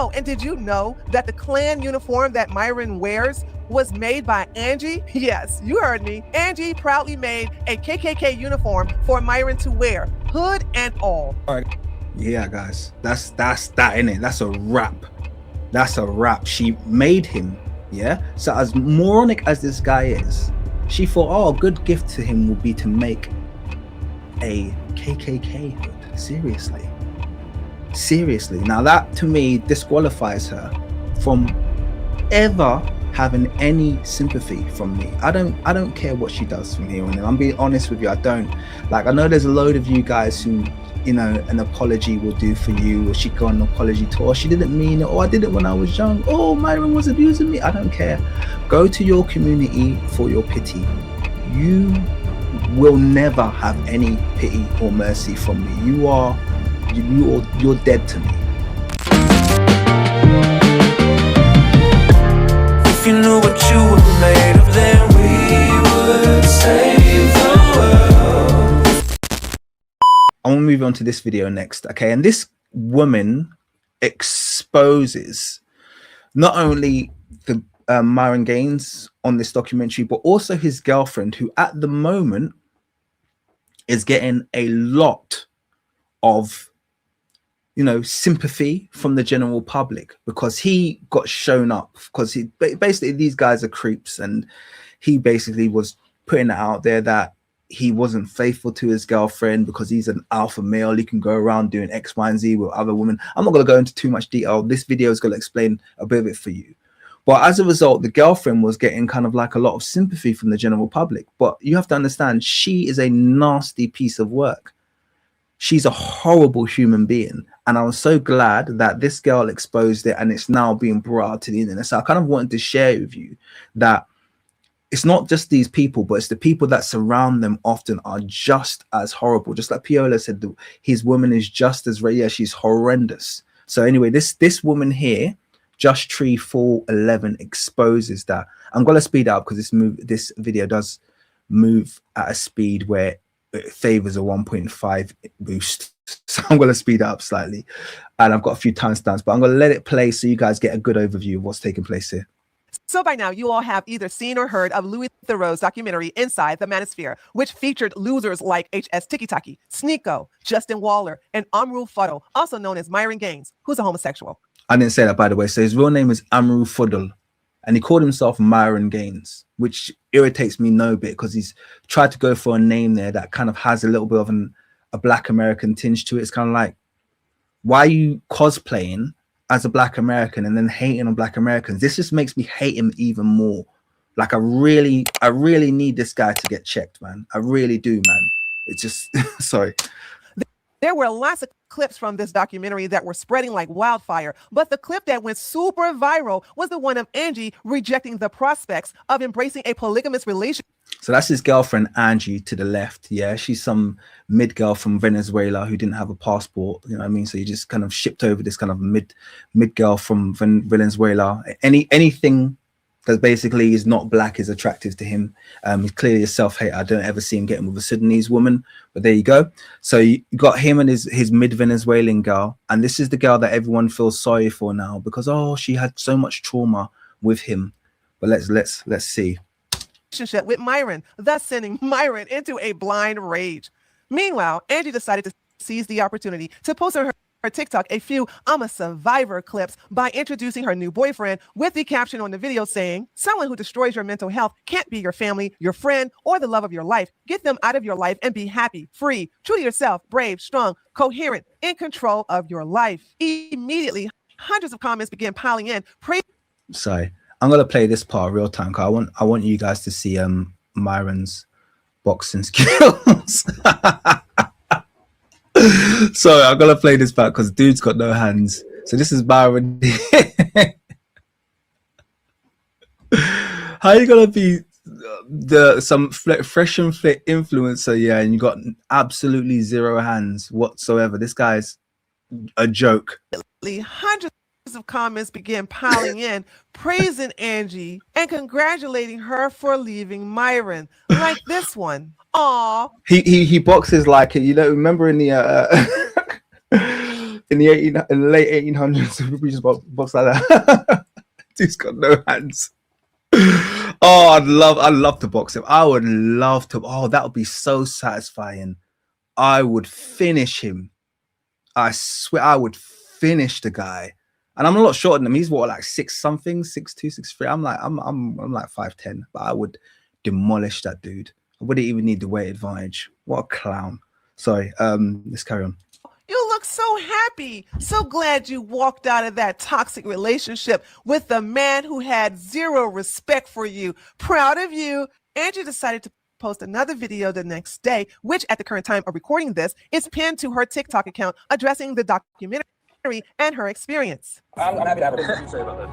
and did you know that the Klan uniform that Myron wears was made by Angie? Yes, you heard me. Angie proudly made a KKK uniform for Myron to wear, hood and all. Yeah, guys, that's that in it. That's a wrap. That's a wrap. She made him. Yeah. So as moronic as this guy is, she thought, oh, a good gift to him would be to make a KKK hood. Seriously. Now that to me disqualifies her from ever having any sympathy from me. I don't care what she does from here on in. I'm being honest with you. I don't. Like, I know there's a load of you guys who, you know, an apology will do for you, or she got an apology tour, she didn't mean it, or I did it when I was young, oh, Myron was abusing me. I don't care. Go to your community for your pity. You will never have any pity or mercy from me. You're dead to me. If you knew what you were made of, then we would save the world. I want to move on to this video next, okay? And this woman exposes not only the Myron Gaines on this documentary, but also his girlfriend, who at the moment is getting a lot of, you know, sympathy from the general public because he got shown up, because he basically, these guys are creeps, and he basically was putting it out there that he wasn't faithful to his girlfriend because he's an alpha male. He can go around doing X, Y, and Z with other women. I'm not going to go into too much detail. This video is going to explain a bit of it for you. But as a result, the girlfriend was getting kind of like a lot of sympathy from the general public. But you have to understand, she is a nasty piece of work. She's a horrible human being. And I was so glad that this girl exposed it, and it's now being brought out to the internet. So I kind of wanted to share with you that it's not just these people, but it's the people that surround them often are just as horrible. Just like Piola said, his woman is just as, yeah, she's horrendous. So anyway, this woman here, Just Tree 411, exposes that. I'm going to speed up because this video does move at a speed where it favors a 1.5 boost. So I'm going to speed it up slightly, and I've got a few timestamps, but I'm going to let it play so you guys get a good overview of what's taking place here. So by now, you all have either seen or heard of Louis Theroux's documentary, Inside the Manosphere, which featured losers like H.S. Tiki-Taki, Sneeko, Justin Waller, and Amrul Fuddle, also known as Myron Gaines, who's a homosexual. I didn't say that, by the way. So his real name is Amrul Fuddle, and he called himself Myron Gaines, which irritates me no bit because he's tried to go for a name there that kind of has a little bit of a Black American tinge to it. It's kind of like, why are you cosplaying as a Black American and then hating on Black Americans? This just makes me hate him even more. Like, I really need this guy to get checked, man. I really do, man. It's just, sorry. There were lots of clips from this documentary that were spreading like wildfire, but the clip that went super viral was the one of Angie rejecting the prospects of embracing a polygamous relationship. So that's his girlfriend, Angie, to the left. Yeah, she's some mid-girl from Venezuela who didn't have a passport. You know what I mean? So you just kind of shipped over this kind of mid-girl from Venezuela. Anything that basically is not Black is attractive to him. He's clearly a self-hater. I don't ever see him getting with a Sudanese woman, but there you go. So you got him and his mid-Venezuelan girl, and this is the girl that everyone feels sorry for now because, oh, she had so much trauma with him. But let's see. Relationship with Myron, thus sending Myron into a blind rage. Meanwhile, Angie decided to seize the opportunity to post on her TikTok a few "I'm a survivor" clips by introducing her new boyfriend with the caption on the video saying, "Someone who destroys your mental health can't be your family, your friend, or the love of your life. Get them out of your life and be happy, free, true to yourself, brave, strong, coherent, in control of your life." Immediately, hundreds of comments began piling in. Sorry, I'm gonna play this part real time because I want you guys to see Myron's boxing skills. So I'm gonna play this back because dude's got no hands. So this is Myron. How you gonna be some fresh and fit influencer, yeah, and you got absolutely zero hands whatsoever? This guy's a joke. Hundreds of comments began piling in, praising Angie and congratulating her for leaving Myron, like this one. Aw. He boxes like, you know, remember in the in the late 1800s, we just box like that. Dude's got no hands. Oh, I'd love to box him. I would love to. Oh, that would be so satisfying. I would finish him. I swear I would finish the guy. And I'm a lot shorter than him. He's what, like 6'something, 6'2", 6'3". I'm like 5'10", but I would demolish that dude. I wouldn't even need the weight advantage. What a clown. Sorry, let's carry on. You look so happy. So glad you walked out of that toxic relationship with a man who had zero respect for you. Proud of you. Angie decided to post another video the next day, which at the current time of recording this is pinned to her TikTok account addressing the documentary and her experience. I'm happy to have a say about that.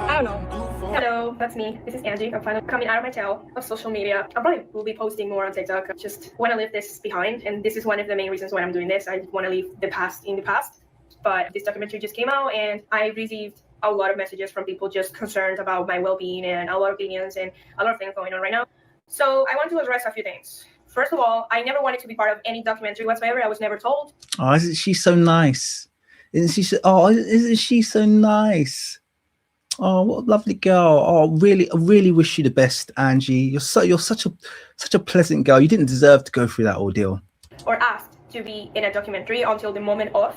I don't know. Hello, that's me. This is Angie. I'm finally coming out of my tail of social media. I probably will be posting more on TikTok. I just want to leave this behind, and this is one of the main reasons why I'm doing this. I want to leave the past in the past. But this documentary just came out, and I received a lot of messages from people just concerned about my well-being and a lot of opinions and a lot of things going on right now. So I want to address a few things. First of all, I never wanted to be part of any documentary whatsoever. I was never told. Oh, isn't she so nice? Isn't she so nice? Oh, what a lovely girl. Oh, I really wish you the best, Angie. You're such a pleasant girl. You didn't deserve to go through that ordeal. Or asked to be in a documentary until the moment of.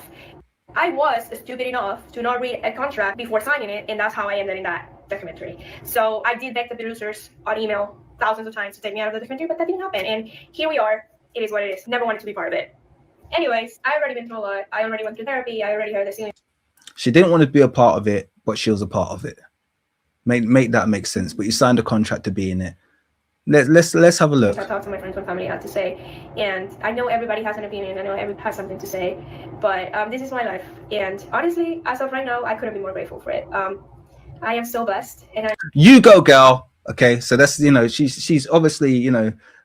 I was stupid enough to not read a contract before signing it, and that's how I ended in that documentary. So I did beg the producers on email thousands of times to take me out of the documentary, but that didn't happen. And here we are. It is what it is. Never wanted to be part of it. Anyways, I already been through a lot. I already went through therapy. I already heard the scene. She didn't want to be a part of it, but she was a part of it. Make that make sense. But you signed a contract to be in it. Let's have a look. I talked to my friends and family had to say, and I know everybody has an opinion. I know everybody has something to say, but this is my life. And honestly, as of right now, I couldn't be more grateful for it. I am so blessed. And you go, girl. Okay, so that's, she's obviously,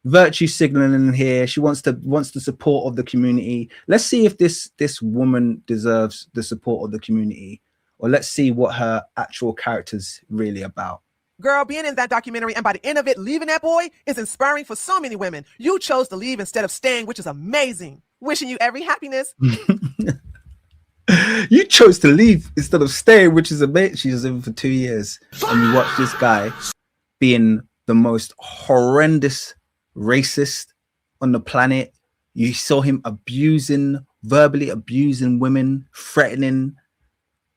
virtue signaling in here. She wants the support of the community. Let's see if this woman deserves the support of the community, or let's see what her actual character's really about. Girl, being in that documentary and by the end of it, leaving that boy is inspiring for so many women. You chose to leave instead of staying, which is amazing. Wishing you every happiness. You chose to leave instead of staying, which is amazing. She was in for 2 years, and you watch this guy being the most horrendous racist on the planet. You saw him verbally abusing women, threatening.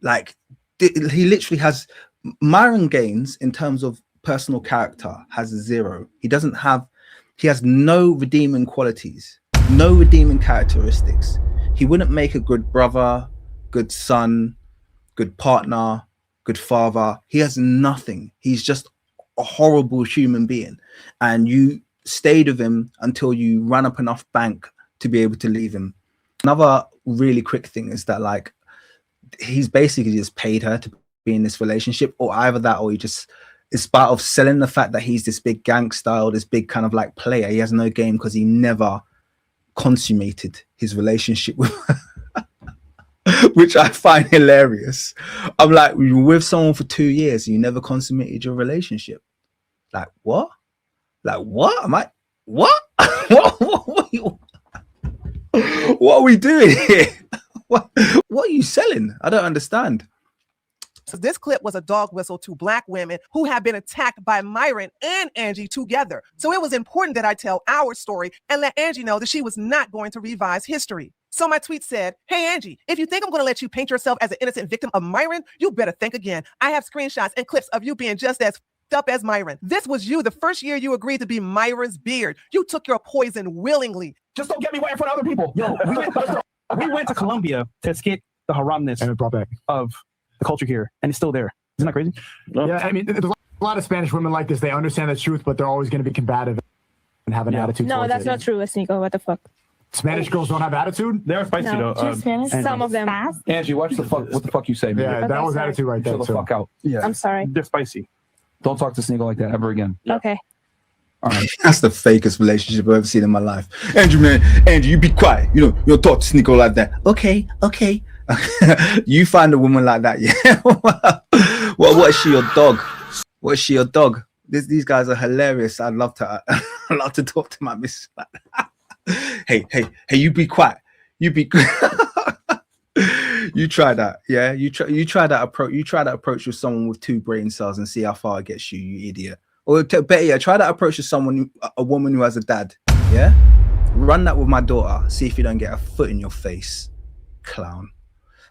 Like, he literally has Myron Gaines in terms of personal character has 0. He has no redeeming qualities, no redeeming characteristics. He wouldn't make a good brother, good son, good partner, good father. He has nothing. He's just a horrible human being, and you stayed with him until you ran up enough bank to be able to leave him. Another really quick thing is that, like, he's basically just paid her to be in this relationship, or either that, or he just is part of selling the fact that he's this big gangster or this big kind of like player. He has no game because he never consummated his relationship with her. Which I find hilarious. I'm like, you were with someone for 2 years and you never consummated your relationship. Like, what? Like, what? Am I? What? What are we doing here? What are you selling? I don't understand. So this clip was a dog whistle to Black women who have been attacked by Myron and Angie together. So it was important that I tell our story and let Angie know that she was not going to revise history. So my tweet said, "Hey, Angie, if you think I'm going to let you paint yourself as an innocent victim of Myron, you better think again. I have screenshots and clips of you being just as up as Myron. This was you the first year you agreed to be Myron's beard. You took your poison willingly. Just don't get me wet in front of other people. Yo, we went to Colombia to escape the haramness and it brought back of the culture here, and it's still there. Isn't that crazy? Yeah, I mean, there's a lot of Spanish women like this. They understand the truth, but they're always going to be combative and have an attitude. No, that's not true, Nico. What the fuck? Spanish girls don't have attitude. They're spicy No, though. Spanish. Some of them. Angie, watch the fuck. What the fuck you say, man? Yeah, Okay, that was sorry. attitude right there. Chill the too. fuck out. Yeah, I'm sorry. they're spicy. Don't talk to Sneagle like that ever again. Okay. All right. That's the fakest relationship I've ever seen in my life. Andrew, man, Andrew, you be quiet. You don't talk to Sneako like that. Okay. You find a woman like that, yeah. What is she, your dog? What is she, your dog? These guys are hilarious. I'd love to talk to my miss like that. Hey, you be quiet. You be You try that, yeah. You try that approach. You try that approach with someone with 2 brain cells and see how far it gets you, you idiot. Or better yet, try that approach with someone, a woman who has a dad. Yeah, run that with my daughter. See if you don't get a foot in your face, clown.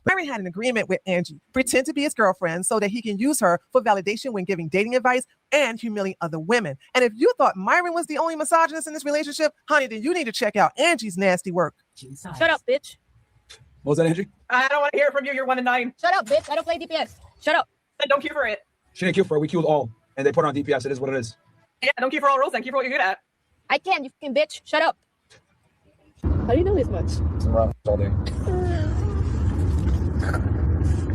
Myron had an agreement with Angie, pretend to be his girlfriend so that he can use her for validation when giving dating advice and humiliating other women. And if you thought Myron was the only misogynist in this relationship, honey, then you need to check out Angie's nasty work. Shut up, bitch. What was that, Angie? I don't want to hear from you. You're 1 and 9. Shut up, bitch. I don't play DPS. Shut up. I don't queue for it. She didn't queue for it. We queued all, and they put her on DPS. It is what it is. Yeah, don't queue for all rules. Then queue for what you're good at. I can, you fucking bitch. Shut up. How do you know this much? It's around all day.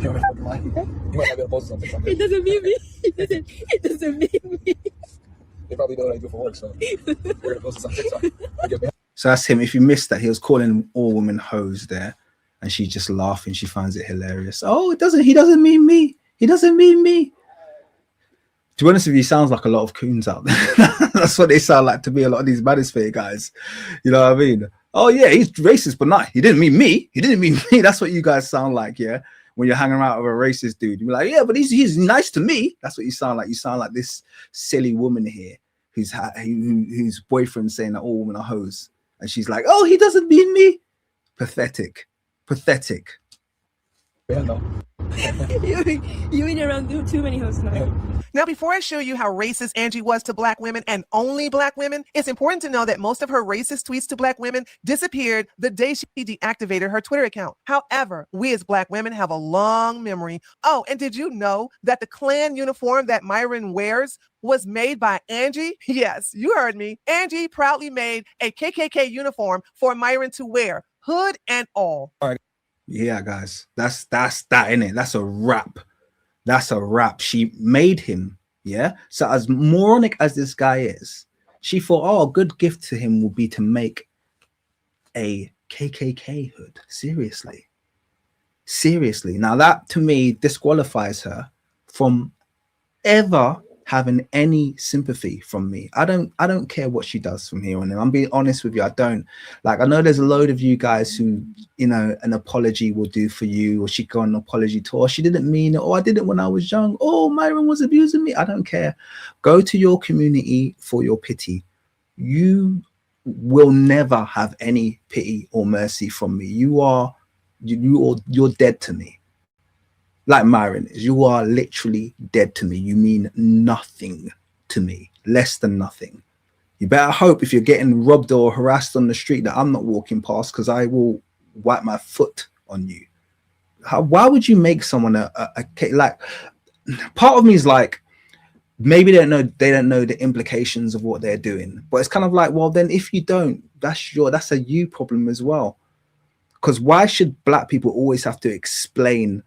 You want me to fucking lie? You might not be able to post something. It doesn't mean me. It doesn't mean me. They probably know what I do for work, so we're gonna post this on TikTok. So that's him. If you missed that, he was calling all women hoes there, and she's just laughing. She finds it hilarious. Oh, he doesn't mean me. He doesn't mean me. To be honest with you, he sounds like a lot of coons out there. That's what they sound like to me. A lot of these manosphere guys. You know what I mean? Oh yeah, he's racist, but not. He didn't mean me. He didn't mean me. That's what you guys sound like, yeah. When you're hanging around with a racist dude, you're like, yeah, but he's nice to me. That's what you sound like. You sound like this silly woman here whose boyfriend's saying that all women are hoes, and she's like, oh, he doesn't mean me. Pathetic. Yeah, no. You ain't around too many hosts now. Now, before I show you how racist Angie was to Black women and only Black women, it's important to know that most of her racist tweets to Black women disappeared the day she deactivated her Twitter account. However, we as Black women have a long memory. Oh, and did you know that the Klan uniform that Myron wears was made by Angie? Yes, you heard me. Angie proudly made a KKK uniform for Myron to wear, hood and all. Yeah, guys, that's that in it. That's a wrap. That's a wrap. She made him. Yeah. So as moronic as this guy is, she thought, oh, a good gift to him would be to make a KKK hood. Seriously. Now that to me disqualifies her from ever having any sympathy from me. I don't care what she does from here on in. I'm being honest with you. I don't. Like, I know there's a load of you guys who, you know, an apology will do for you, or she go on an apology tour. She didn't mean it. Oh, I did it when I was young. Oh, Myron was abusing me. I don't care. Go to your community for your pity. You will never have any pity or mercy from me. You're dead to me. Like Myron is, you are literally dead to me. You mean nothing to me, less than nothing. You better hope if you're getting robbed or harassed on the street that I'm not walking past, because I will wipe my foot on you. Why would you make someone a like? Part of me is like, maybe they don't know the implications of what they're doing, but it's kind of like, well, then if you don't, that's a you problem as well. Because why should Black people always have to explain,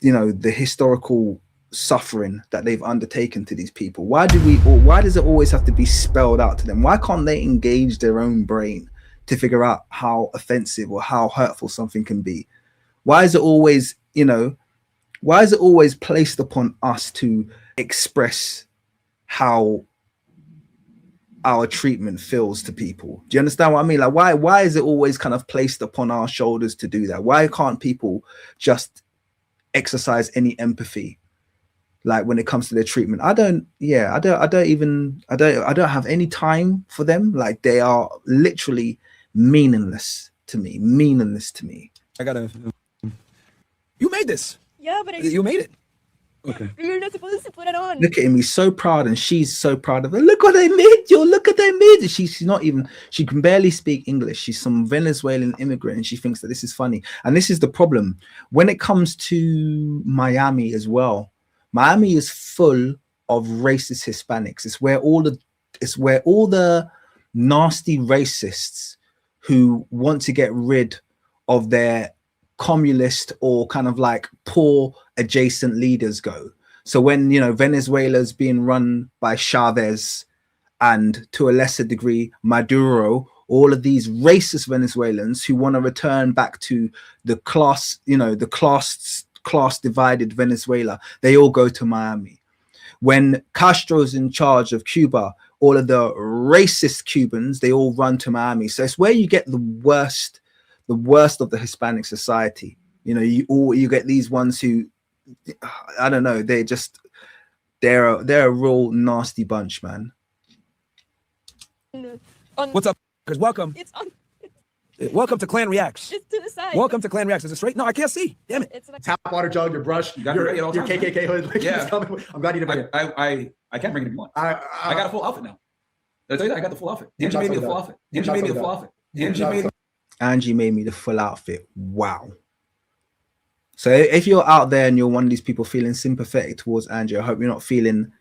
you know, the historical suffering that they've undertaken to these people? Why does it always have to be spelled out to them? Why can't they engage their own brain to figure out how offensive or how hurtful something can be? Why is it always, you know, why is it always placed upon us to express how our treatment feels to people? Do you understand what I mean? Like, why is it always kind of placed upon our shoulders to do that? Why can't people just exercise any empathy, like when it comes to their treatment? I don't have any time for them. Like, they are literally meaningless to me. You made this. Yeah, but You made it. Okay. You're not supposed to put it on. Look at him, he's so proud, and she's so proud of her. Look what I made you. Look what I made you. She's not even, she can barely speak English. She's some Venezuelan immigrant, and she thinks that this is funny. And this is the problem when it comes to Miami as well. Miami is full of racist Hispanics. It's where all the nasty racists who want to get rid of their communist or kind of like poor adjacent leaders go. So when, you know, Venezuela's being run by Chavez and to a lesser degree Maduro, all of these racist Venezuelans who want to return back to the class, you know, the class divided Venezuela, they all go to Miami. When Castro's in charge of Cuba, all of the racist Cubans, they all run to Miami. So it's where you get the worst the worst of the Hispanic society. You know, you get these ones who, I don't know, they're a real nasty bunch, man. What's up? Because welcome. It's on. Welcome to Clan Reacts. It's to the side. Welcome to Clan Reacts. Is it straight? No, I can't see. Damn it. It's like Tap water jug, your brush, got your it all the time, KKK hood. Like, Yeah. I'm glad you didn't bring it. I can't bring it if you want. I got a full outfit now. Did I tell you that? I got the full outfit. Angie made me the full outfit. Angie made me the full outfit. Angie made me the full outfit. Wow. So if you're out there and you're one of these people feeling sympathetic towards Angie, I hope you're not feeling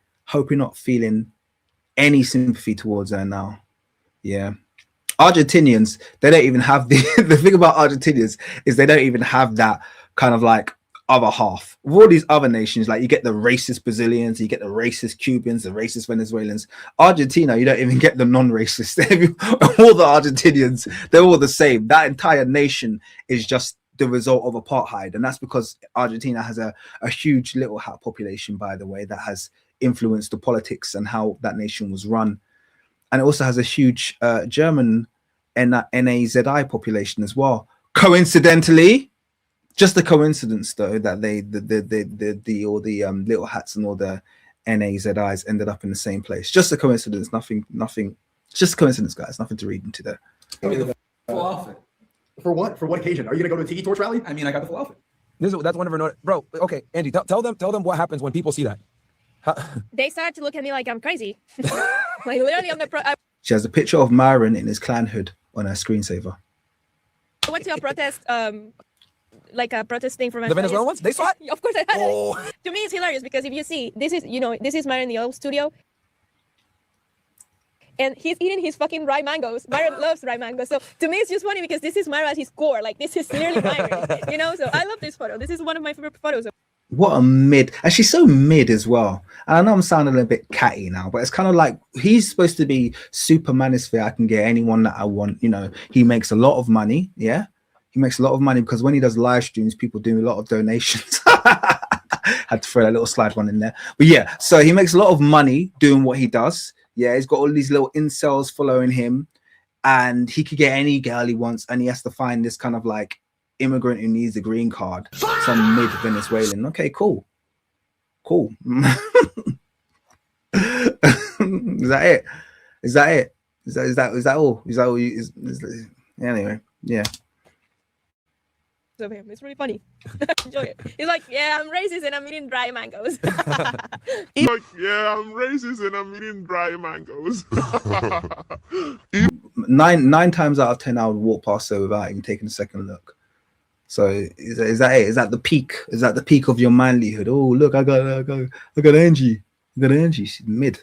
any sympathy towards her now. Yeah. Argentinians, they don't even have the thing about Argentinians is they don't even have that kind of like other half. With all these other nations, like you get the racist Brazilians, you get the racist Cubans, the racist Venezuelans. Argentina, you don't even get the non-racist. All the Argentinians, they're all the same. That entire nation is just the result of apartheid, and that's because Argentina has a huge little hat population, by the way, that has influenced the politics and how that nation was run. And it also has a huge German NAZI population as well. Coincidentally, just a coincidence though that all the little hats and all the NAZIs ended up in the same place. Just a coincidence. Nothing. It's just a coincidence, guys. Nothing to read into there. Full outfit. For what? For what occasion? Are you gonna go to a tiki torch rally? I mean, I got the full outfit. That's one of her bro. Okay, Angie, tell them what happens when people see that. they start to look at me like I'm crazy. Like literally, She has a picture of Myron in his clan hood on her screensaver. I went to a protest, like a protest thing for my The Venezuelan ones? They saw it? Of course I had Oh. it. To me, it's hilarious because if you see, this is Myron in the old studio. And he's eating his fucking dry mangoes. Myron loves dry mangoes. So to me, it's just funny because this is Myron at his core. Like, this is clearly Myron, you know? So I love this photo. This is one of my favorite photos. What a mid. And she's so mid as well. And I know I'm sounding a bit catty now, but it's kind of like he's supposed to be super manosphere. I can get anyone that I want. You know, he makes a lot of money. Yeah. He makes a lot of money because when he does live streams, people do a lot of donations. Had to throw that little slide one in there. But yeah, so he makes a lot of money doing what he does. Yeah, he's got all these little incels following him, and he could get any girl he wants, and he has to find this kind of like immigrant who needs a green card, some mid Venezuelan. Okay, cool. Is that it? Is that all? Anyway, yeah. Of him. It's really funny. Enjoy it. He's like, yeah, I'm racist and I'm eating dry mangoes. Like, yeah, I'm racist and I'm eating dry mangoes. Nine times out of 10, I would walk past her without even taking a second look. So is that it? Is that the peak? Is that the peak of your manlyhood? Oh, look, I got Angie. She's mid.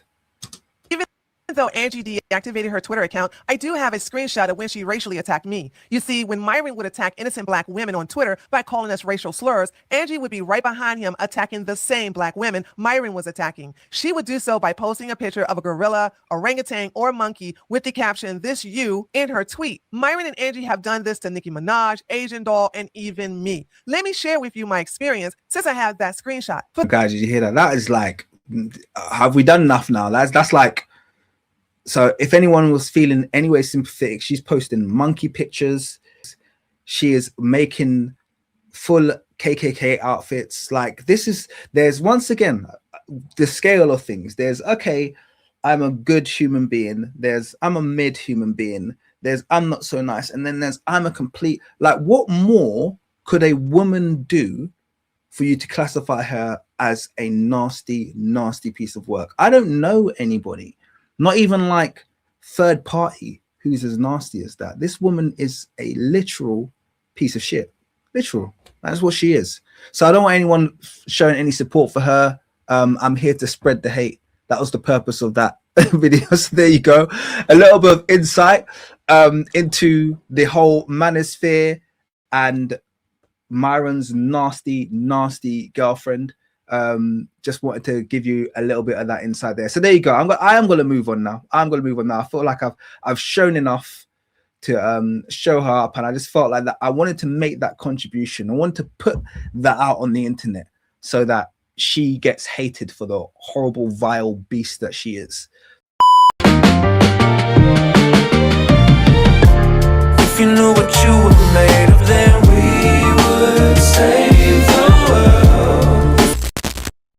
Though Angie deactivated her Twitter account, I do have a screenshot of when she racially attacked me. You see, when Myron would attack innocent black women on Twitter by calling us racial slurs, Angie would be right behind him attacking the same black women Myron was attacking. She would do so by posting a picture of a gorilla, orangutan, or monkey with the caption, "This you," in her tweet. Myron and Angie have done this to Nicki Minaj, Asian Doll, and even me. Let me share with you my experience since I have that screenshot. Guys, did you hear that? That is like, have we done enough now? That's like, so if anyone was feeling anyway sympathetic, she's posting monkey pictures. She is making full KKK outfits. Like there's once again, the scale of things. There's, okay, I'm a good human being. There's, I'm a mid human being. There's, I'm not so nice. And then there's, I'm a complete, like, what more could a woman do for you to classify her as a nasty, nasty piece of work? I don't know anybody. Not even like third party who's as nasty as that. This woman is a literal piece of shit. Literal. That's what she is. So I don't want anyone showing any support for her. I'm here to spread the hate. That was the purpose of that video. So there you go. A little bit of insight into the whole manosphere and Myron's nasty, nasty girlfriend. Just wanted to give you a little bit of that insight there. So there you go. I am going to move on now. I feel like I've shown enough to show her up, and I just felt like that I wanted to make that contribution. I wanted to put that out on the internet so that she gets hated for the horrible, vile beast that she is. you knew what you were made of, then we would save